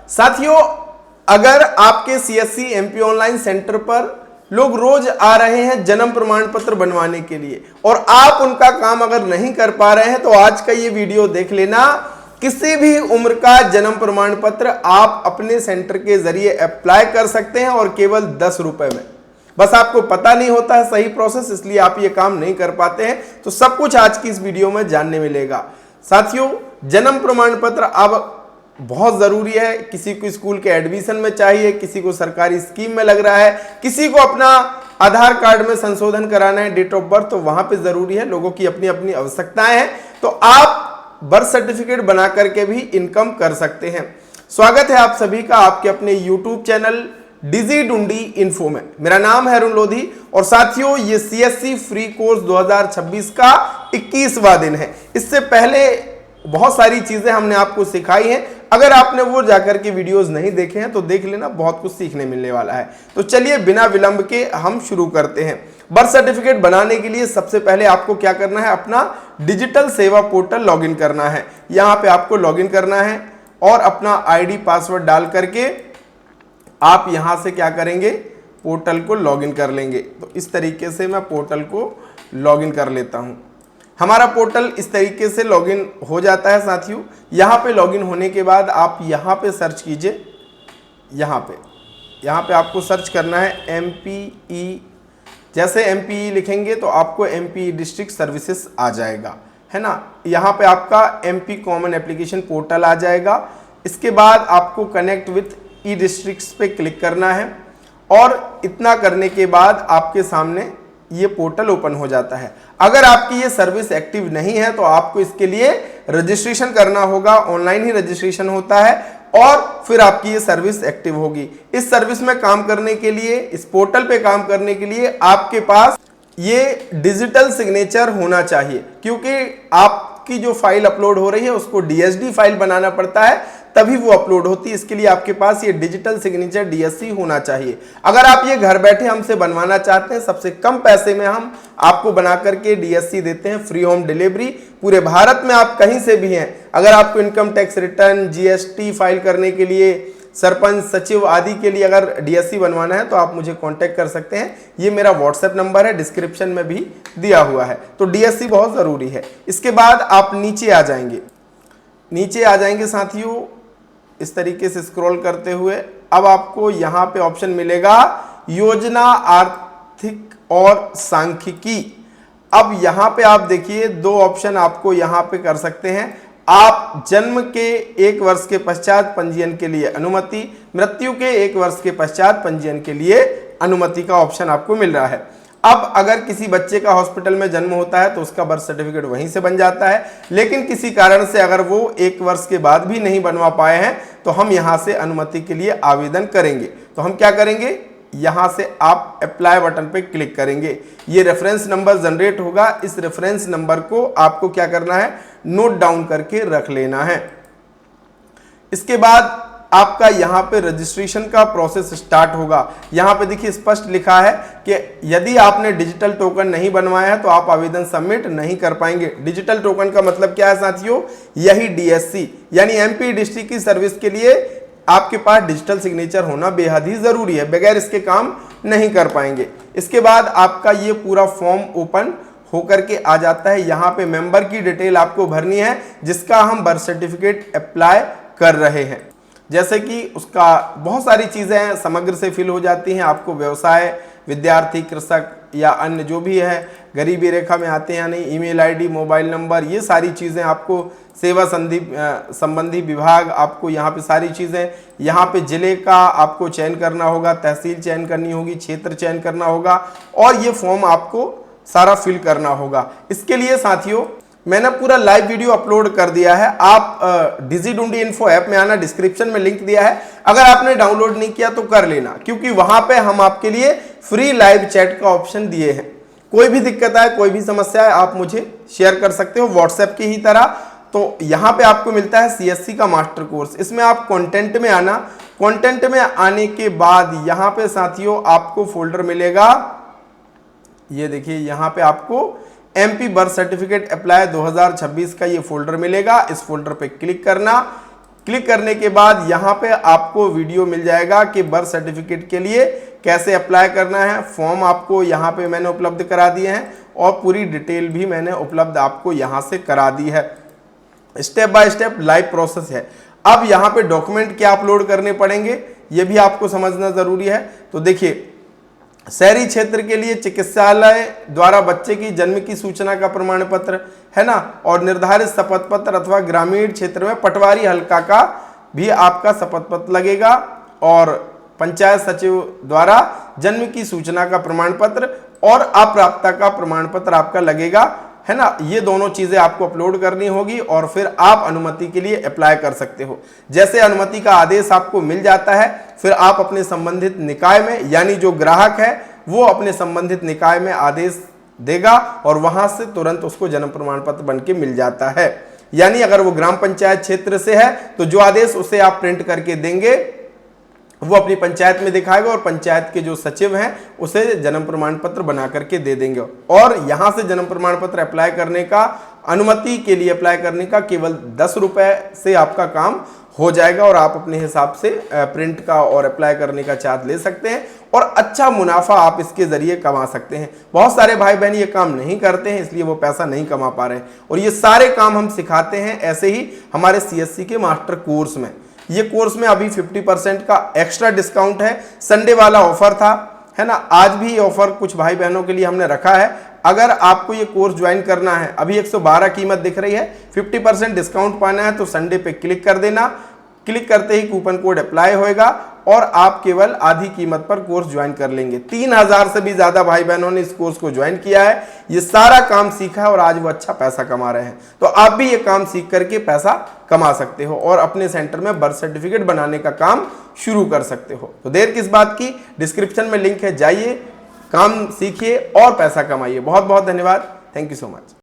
साथियों, अगर आपके सीएससी एमपी ऑनलाइन सेंटर पर लोग रोज आ रहे हैं जन्म प्रमाण पत्र बनवाने के लिए और आप उनका काम अगर नहीं कर पा रहे हैं तो आज का ये वीडियो देख लेना। किसी भी उम्र का जन्म प्रमाण पत्र आप अपने सेंटर के जरिए अप्लाई कर सकते हैं और केवल 10 रुपए में। बस आपको पता नहीं होता है सही प्रोसेस, इसलिए आप ये काम नहीं कर पाते हैं। तो सब कुछ आज की इस वीडियो में जानने मिलेगा। साथियों, जन्म प्रमाण पत्र अब बहुत जरूरी है। किसी को स्कूल के एडमिशन में चाहिए, किसी को सरकारी स्कीम में लग रहा है, किसी को अपना आधार कार्ड में संशोधन कराना है, डेट ऑफ बर्थ, तो वहां पे जरूरी है। लोगों की अपनी अपनी आवश्यकताएं हैं, तो आप बर्थ सर्टिफिकेट बना करके भी इनकम कर सकते हैं। स्वागत है आप सभी का आपके अपने यूट्यूब चैनल डिजी डुंडी इन्फो में। मेरा नाम है अरुण लोधी और साथियों, ये सीएससी फ्री कोर्स 2026 का 21वां दिन है। इससे पहले बहुत सारी चीजें हमने आपको सिखाई हैं। अगर आपने वो जाकर के वीडियोस नहीं देखे हैं तो देख लेना, बहुत कुछ सीखने मिलने वाला है। तो चलिए बिना विलंब के हम शुरू करते हैं। बर्थ सर्टिफिकेट बनाने के लिए सबसे पहले आपको क्या करना है, अपना डिजिटल सेवा पोर्टल लॉगिन करना है। यहां पे आपको लॉगिन करना है और अपना आईडी पासवर्ड डाल करके आप यहां से क्या करेंगे, पोर्टल को लॉगिन कर लेंगे। तो इस तरीके से मैं पोर्टल को लॉगिन कर लेता हूं। हमारा पोर्टल इस तरीके से लॉगिन हो जाता है। साथियों, यहाँ पे लॉगिन होने के बाद आप यहाँ पे सर्च कीजिए। यहाँ पे आपको सर्च करना है MPE। जैसे MPE लिखेंगे तो आपको MPE डिस्ट्रिक्ट सर्विसेज आ जाएगा, है ना। यहाँ पे आपका MP कॉमन एप्लीकेशन पोर्टल आ जाएगा। इसके बाद आपको कनेक्ट विथ ई डिस्ट्रिक्ट्स पे क्लिक करना है और इतना करने के बाद आपके सामने ये पोर्टल ओपन हो जाता है। अगर आपकी ये सर्विस एक्टिव नहीं है तो आपको इसके लिए रजिस्ट्रेशन करना होगा। ऑनलाइन ही रजिस्ट्रेशन होता है और फिर आपकी ये सर्विस एक्टिव होगी। इस सर्विस में काम करने के लिए, इस पोर्टल पे काम करने के लिए आपके पास ये डिजिटल सिग्नेचर होना चाहिए, क्योंकि आपकी जो फाइल अपलोड हो रही है उसको DSD फाइल बनाना पड़ता है, तभी वो अपलोड होती है। इसके लिए आपके पास ये डिजिटल सिग्नेचर DSC होना चाहिए। अगर आप ये घर बैठे हमसे बनवाना चाहते हैं, सबसे कम पैसे में हम आपको बना करके DSC देते हैं, फ्री होम डिलीवरी। पूरे भारत में आप कहीं से भी हैं, अगर आपको income tax return, GST file करने के लिए, सरपंच, सचिव आदि के लिए अगर DSC बनवाना है तो आप मुझे कांटेक्ट कर सकते हैं। ये मेरा व्हाट्सएप नंबर है, डिस्क्रिप्शन में भी दिया हुआ है। तो DSC बहुत ज़रूरी है। इसके बाद आप नीचे आ जाएंगे साथियों, इस तरीके से स्क्रॉल करते हुए अब आपको यहाँ पे ऑप्शन मिलेगा योजना, आर्थिक और सांख्यिकी। अब यहाँ पे आप देखिए 2 ऑप्शन आपको यहाँ पे कर सकते हैं। आप जन्म के 1 वर्ष के पश्चात पंजीयन के लिए अनुमति, मृत्यु के 1 वर्ष के पश्चात पंजीयन के लिए अनुमति का ऑप्शन आपको मिल रहा है। अब अगर किसी बच्चे का हॉस्पिटल में जन्म होता है तो उसका बर्थ सर्टिफिकेट वहीं से बन जाता है, लेकिन किसी कारण से अगर वो 1 वर्ष के बाद भी नहीं बनवा पाए हैं तो हम यहां से अनुमति के लिए आवेदन करेंगे। तो हम क्या करेंगे, यहां से आप अप्लाई बटन पे क्लिक करेंगे। ये रेफरेंस नंबर जनरेट होगा। इस रेफरेंस नंबर को आपको क्या करना है, नोट डाउन करके रख लेना है। इसके बाद आपका यहाँ पे रजिस्ट्रेशन का प्रोसेस स्टार्ट होगा। यहाँ पे देखिए स्पष्ट लिखा है कि यदि आपने डिजिटल टोकन नहीं बनवाया है तो आप आवेदन सबमिट नहीं कर पाएंगे। डिजिटल टोकन का मतलब क्या है साथियों, यही DSC यानी MP डिस्ट्रिक्ट की सर्विस के लिए आपके पास डिजिटल सिग्नेचर होना बेहद ही जरूरी है, बगैर इसके काम नहीं कर पाएंगे। इसके बाद आपका ये पूरा फॉर्म ओपन होकर के आ जाता है। यहाँ पे मेंबर की डिटेल आपको भरनी है, जिसका हम बर्थ सर्टिफिकेट अप्लाई कर रहे हैं। जैसे कि उसका बहुत सारी चीज़ें समग्र से फिल हो जाती हैं। आपको व्यवसाय, विद्यार्थी, कृषक या अन्य जो भी है, गरीबी रेखा में आते हैं या नहीं, ईमेल आईडी, मोबाइल नंबर, ये सारी चीज़ें आपको, सेवा संबंधी विभाग, आपको यहाँ पे सारी चीज़ें, यहाँ पे जिले का आपको चयन करना होगा, तहसील चयन करनी होगी, क्षेत्र चयन करना होगा और ये फॉर्म आपको सारा फिल करना होगा। इसके लिए साथियों मैंने पूरा लाइव वीडियो अपलोड कर दिया है। आप डिजी डुंडी इन्फो ऐप में आना, डिस्क्रिप्शन में लिंक दिया है। अगर आपने डाउनलोड नहीं किया तो कर लेना, क्योंकि वहां पे हम आपके लिए फ्री लाइव चैट का ऑप्शन दिए हैं। कोई भी दिक्कत आए, कोई भी समस्या है, आप मुझे शेयर कर सकते हो व्हाट्सएप की ही तरह। तो यहाँ पे आपको मिलता है CSC का मास्टर कोर्स। इसमें आप कंटेंट में आना। कंटेंट में आने के बाद यहाँ पे साथियों आपको फोल्डर मिलेगा। ये देखिए यहाँ पे आपको MP बर्थ सर्टिफिकेट अप्लाई 2026 का ये फोल्डर मिलेगा। इस फोल्डर पे क्लिक करना। क्लिक करने के बाद यहाँ पे आपको वीडियो मिल जाएगा कि बर्थ सर्टिफिकेट के लिए कैसे अप्लाई करना है। फॉर्म आपको यहाँ पे मैंने उपलब्ध करा दिए हैं और पूरी डिटेल भी मैंने उपलब्ध आपको यहाँ से करा दी है। Step by step live process है। अब यहाँ पे डॉक्यूमेंट क्या अपलोड करने पड़ेंगे ये भी आपको समझना जरूरी है। तो देखिए, शहरी क्षेत्र के लिए चिकित्सालय द्वारा बच्चे की जन्म की सूचना का प्रमाण पत्र है ना, और निर्धारित शपथ पत्र, अथवा ग्रामीण क्षेत्र में पटवारी हल्का का भी आपका शपथ पत्र लगेगा, और पंचायत सचिव द्वारा जन्म की सूचना का प्रमाण पत्र और अप्राप्यता का प्रमाण पत्र आपका लगेगा, है ना। ये दोनों चीजें आपको अपलोड करनी होगी और फिर आप अनुमति के लिए अप्लाई कर सकते हो। जैसे अनुमति का आदेश आपको मिल जाता है, फिर आप अपने संबंधित निकाय में, यानी जो ग्राहक है वो अपने संबंधित निकाय में आदेश देगा और वहां से तुरंत उसको जन्म प्रमाण पत्र बन के मिल जाता है। यानी अगर वो ग्राम पंचायत क्षेत्र से है तो जो आदेश उसे आप प्रिंट करके देंगे वो अपनी पंचायत में दिखाएगा और पंचायत के जो सचिव हैं उसे जन्म प्रमाण पत्र बना करके दे देंगे। और यहां से जन्म प्रमाण पत्र अप्लाई करने का, अनुमति के लिए अप्लाई करने का केवल 10 रुपए से आपका काम हो जाएगा और आप अपने हिसाब से प्रिंट का और अप्लाई करने का चार्ज ले सकते हैं और अच्छा मुनाफा आप इसके जरिए कमा सकते हैं। बहुत सारे भाई बहन ये काम नहीं करते हैं, इसलिए वो पैसा नहीं कमा पा रहे हैं, और ये सारे काम हम सिखाते हैं ऐसे ही हमारे CSC के मास्टर कोर्स में। ये कोर्स में अभी 50% का एक्स्ट्रा डिस्काउंट है। संडे वाला ऑफर था, है ना, आज भी ये ऑफर कुछ भाई बहनों के लिए हमने रखा है। अगर आपको ये कोर्स ज्वाइन करना है, अभी 112 कीमत दिख रही है, 50% डिस्काउंट पाना है तो संडे पे क्लिक कर देना। क्लिक करते ही कूपन कोड अप्लाई होएगा और आप केवल आधी कीमत पर कोर्स ज्वाइन कर लेंगे। 3000 से भी ज्यादा भाई बहनों ने इस कोर्स को ज्वाइन किया है, ये सारा काम सीखा है और आज वो अच्छा पैसा कमा रहे हैं। तो आप भी ये काम सीख करके पैसा कमा सकते हो और अपने सेंटर में बर्थ सर्टिफिकेट बनाने का काम शुरू कर सकते हो। तो देर किस बात की, डिस्क्रिप्शन में लिंक है, जाइए, काम सीखिए और पैसा कमाइए। बहुत बहुत धन्यवाद। Thank you so much.